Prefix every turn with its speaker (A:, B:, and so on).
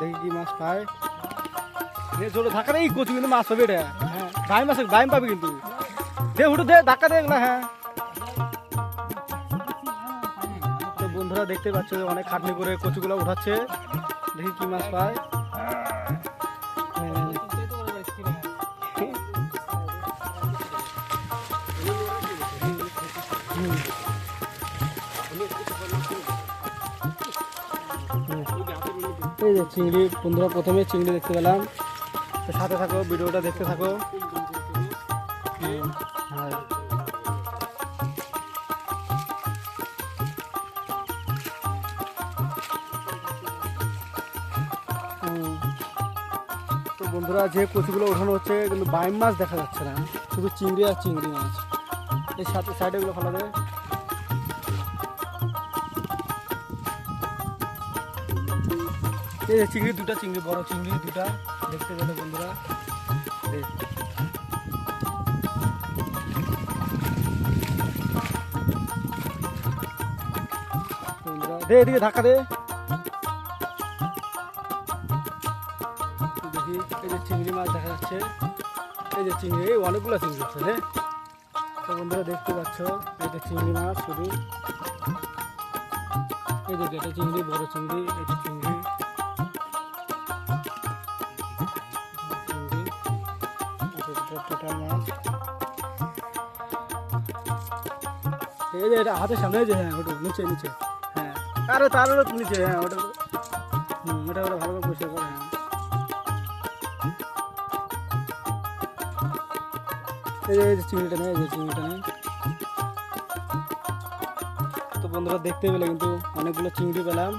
A: দেখি কি মাছ পায়। জোরে ধাক্কা দেয় কচু কিন্তু মাছ হবে এটা। হ্যাঁ ভাই মাছ ভাই পাবে কিন্তু। দে উঠো দে ধাক্কা দে না। হ্যাঁ তো বন্ধুরা দেখতে পাচ্ছ অনেক খাটনি করে কচুগুলো উঠাচ্ছে। দেখি কি মাছ পায়। এই যে চিংড়ি বন্ধুরা প্রথমে চিংড়ি দেখতে পেলাম। সাথে থাকো ভিডিওটা দেখতে থাকো। তো বন্ধুরা যে কচুগুলো ওঠানো হচ্ছে কিন্তু বাইম মাছ দেখা যাচ্ছে না, শুধু চিংড়ি আর চিংড়ি মাছ। এই সাথে সাইডে গুলো ফেলা দেয়। এই যে চিংড়ি দুটা, চিংড়ি বড় চিংড়ি দুটা দেখতে পেলে বন্ধুরা। দে এদিকে ধাক্কা দে। দেখি এই যে চিংড়ি মাছ দেখা যাচ্ছে। এই যে চিংড়ি অনেকগুলো চিংড়ি আছে রে। তো বন্ধুরা দেখতে পাচ্ছ এই যে চিংড়ি মাছ শুধু। এই যে এটা চিংড়ি বড় চিংড়ি, এটা চিংড়ি টোটাল মাছ। এই যে এটা হাতের সামনে যে, হ্যাঁ ওটা নিচে নিচে, হ্যাঁ আরে তারও নিচে, হ্যাঁ ওটা ওটা ওটা ভালো করে পরিষ্কার করে। হ্যাঁ এই যে চিংড়িটা নেই, এই যে চিংড়িটা নেই। তো বন্ধুরা দেখতে পেলে কিন্তু অনেকগুলো চিংড়ি পেলাম।